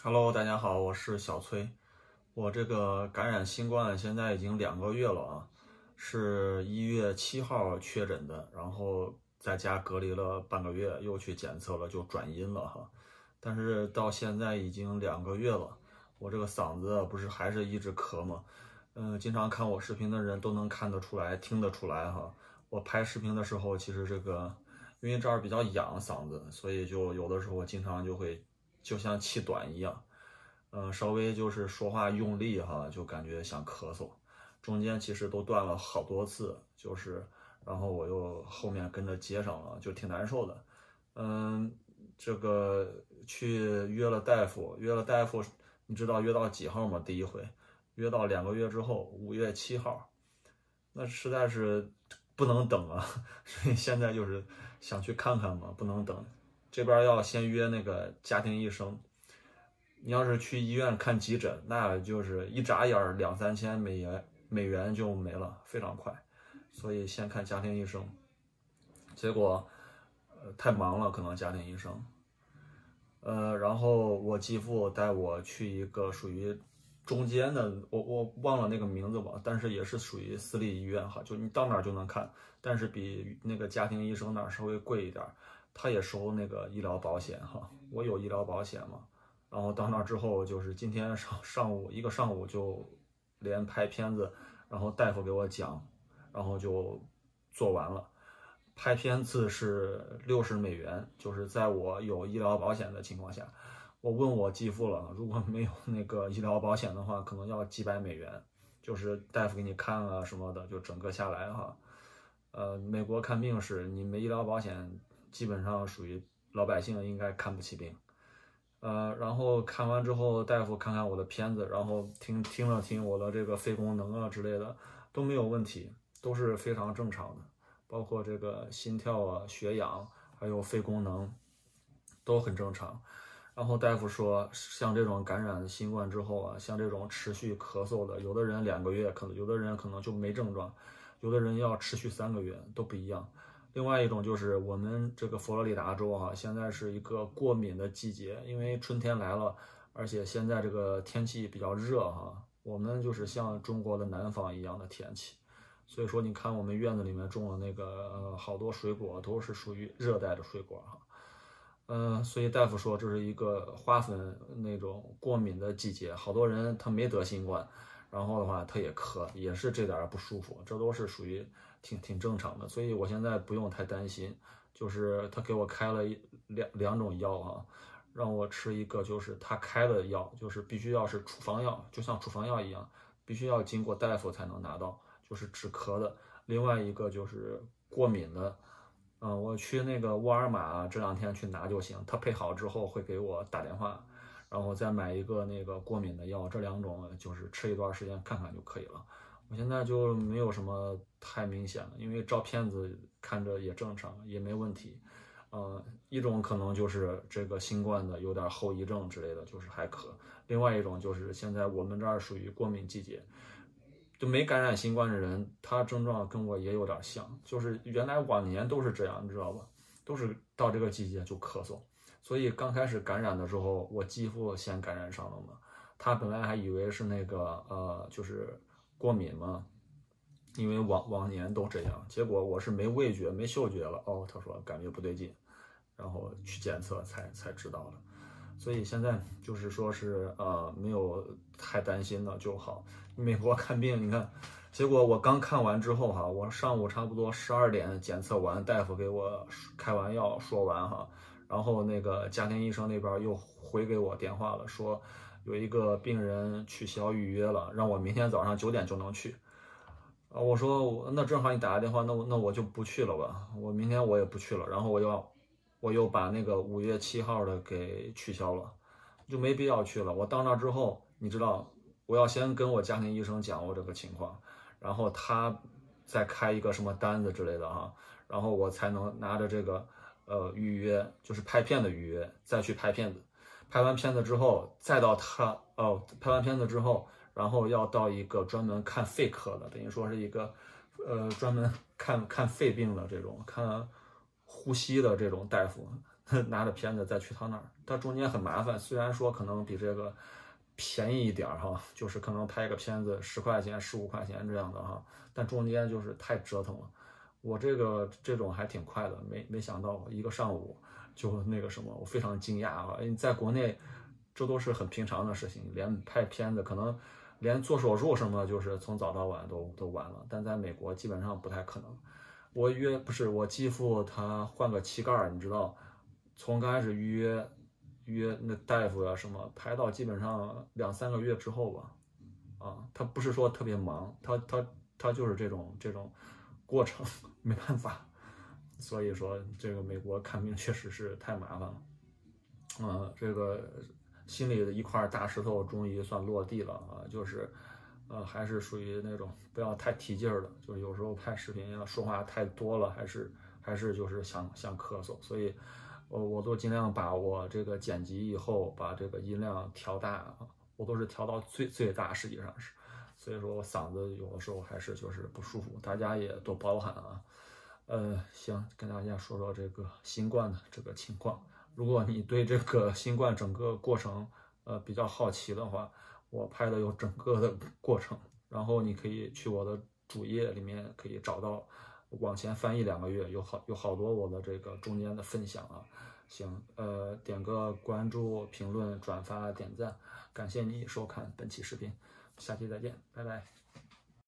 Hello，大家好，我是小崔。我这个感染新冠现在已经2个月了啊，是1月7号确诊的，然后在家隔离了半个月，又去检测了，就转阴了哈。但是到现在已经2个月了，我这个嗓子不是还是一直咳吗？经常看我视频的人都能看得出来、听得出来哈。我拍视频的时候，其实这个因为这儿比较痒嗓子，所以就有的时候经常就会就像气短一样。稍微就是说话用力哈，就感觉想咳嗽，中间其实都断了好多次，然后我又后面跟着接上了，就挺难受的。这个去约了大夫，你知道约到几号吗？第一回约到2个月之后，5月7号，那实在是不能等啊，所以现在就是想去看看嘛，不能等，这边要先约那个家庭医生。你要是去医院看急诊，那就是一眨眼2、3千美元就没了，非常快。所以先看家庭医生，结果太忙了，可能家庭医生。然后我继父带我去一个属于中间的，我忘了那个名字吧，但是也是属于私立医院哈，就你到那儿就能看，但是比那个家庭医生那儿稍微贵一点，他也收那个医疗保险哈，我有医疗保险嘛。然后到那之后，就是今天上午一个上午就连拍片子，然后大夫给我讲，然后就做完了。拍片子是60美元，就是在我有医疗保险的情况下。我问我继父了，如果没有那个医疗保险的话，可能要几百美元，就是大夫给你看啊什么的，就整个下来哈。美国看病是你没医疗保险，基本上属于老百姓应该看不起病。然后看完之后，大夫看看我的片子，然后听了听我的这个肺功能啊之类的，都没有问题，都是非常正常的，包括这个心跳啊、血氧，还有肺功能都很正常。然后大夫说，像这种感染新冠之后啊，像这种持续咳嗽的，有的人2个月，有的人可能就没症状，有的人要持续3个月，都不一样。另外一种就是我们这个佛罗里达州啊，现在是一个过敏的季节，因为春天来了，而且现在这个天气比较热哈，我们就是像中国的南方一样的天气，所以说你看我们院子里面种了那个好多水果都是属于热带的水果哈。所以大夫说这是一个花粉那种过敏的季节，好多人他没得新冠，然后的话他也咳，也是这点不舒服，这都是属于挺正常的，所以我现在不用太担心。就是他给我开了两种药啊，让我吃一个就是他开的药，就是必须要是处方药，就像处方药一样，必须要经过大夫才能拿到，就是止咳的。另外一个就是过敏的。我去那个沃尔玛这2天去拿就行，他配好之后会给我打电话，然后再买一个那个过敏的药，这2种就是吃一段时间看看就可以了。我现在就没有什么太明显的，因为照片子看着也正常，也没问题。一种可能就是这个新冠的有点后遗症之类的，就是还咳；另外一种就是现在我们这儿属于过敏季节。就没感染新冠的人，他症状跟我也有点像，就是原来往年都是这样，你知道吧？都是到这个季节就咳嗽，所以刚开始感染的时候，我继父先感染上了嘛，他本来还以为是那个就是过敏嘛，因为往年都这样，结果我是没味觉没嗅觉了，他说感觉不对劲，然后去检测才知道的。所以现在就是说是没有太担心的就好。美国看病，你看，结果我刚看完之后哈，我上午差不多12点检测完，大夫给我开完药说完哈，然后那个家庭医生那边又回给我电话了，说有一个病人取消预约了，让我明天早上9点就能去。我说那正好你打个电话，那我就不去了吧，我明天我也不去了，然后我又把那个5月7号的给取消了，就没必要去了。我到那之后，你知道，我要先跟我家庭医生讲我这个情况，然后他再开一个什么单子之类的哈，然后我才能拿着这个预约，就是拍片的预约，再去拍片子。拍完片子之后，再到拍完片子之后，然后要到一个专门看肺科的，等于说是一个专门看肺病的这种看呼吸的这种大夫，拿着片子再去他那儿，它中间很麻烦。虽然说可能比这个便宜一点哈，就是可能拍个片子10块钱、15块钱这样的哈，但中间就是太折腾了。我这种还挺快的，没想到一个上午就那个什么，我非常惊讶啊！因为在国内这都是很平常的事情，连拍片子可能连做手术什么，就是从早到晚都完了，但在美国基本上不太可能。我继父他换个膝盖，你知道，从刚开始预约那大夫呀什么，排到基本上2、3个月之后吧。他不是说特别忙，他就是这种过程，没办法。所以说这个美国看病确实是太麻烦了。这个心里的一块大石头终于算落地了啊，就是还是属于那种不要太提劲儿的，就是有时候拍视频说话太多了，还是就是想咳嗽，所以我都尽量把我这个剪辑以后把这个音量调大，我都是调到最大，实际上是，所以说我嗓子有的时候还是就是不舒服，大家也多包涵啊。行，跟大家说说这个新冠的这个情况。如果你对这个新冠整个过程比较好奇的话，我拍的有整个的过程，然后你可以去我的主页里面可以找到，往前翻1、2个月有好多我的这个中间的分享啊。行，点个关注、评论、转发、点赞，感谢你收看本期视频，下期再见，拜拜。